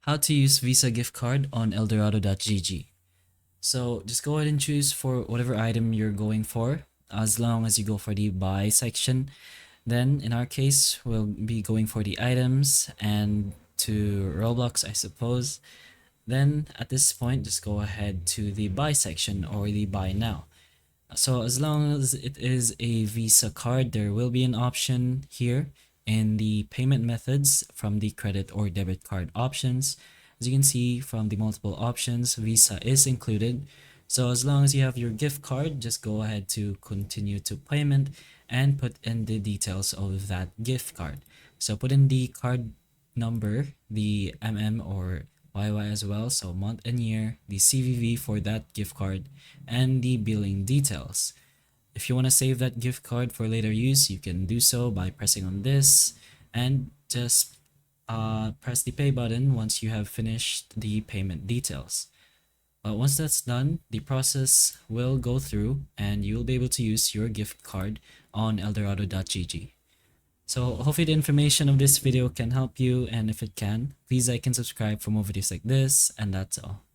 how to use Visa gift card on Eldorado.gg. So just go ahead and choose for whatever item you're going for, as long as you go for the buy section. Then in our case, we'll be going for the items and to Roblox, I suppose. Then at this point, just go ahead to the buy section or the buy now. So as long as it is a Visa card, there will be an option here in the payment methods from the credit or debit card options. As you can see from the multiple options, Visa is included. So as long as you have your gift card, just go ahead to continue to payment and put in the details of that gift card. So put in the card number, the or YY as well, so month and year, the CVV for that gift card, and the billing details. If you want to save that gift card for later use, you can do so by pressing on this and just press the pay button once you have finished the payment details. Once that's done, the process will go through and you'll be able to use your gift card on Eldorado.gg. So hopefully the information of this video can help you, and if it can, please like and subscribe for more videos like this, and that's all.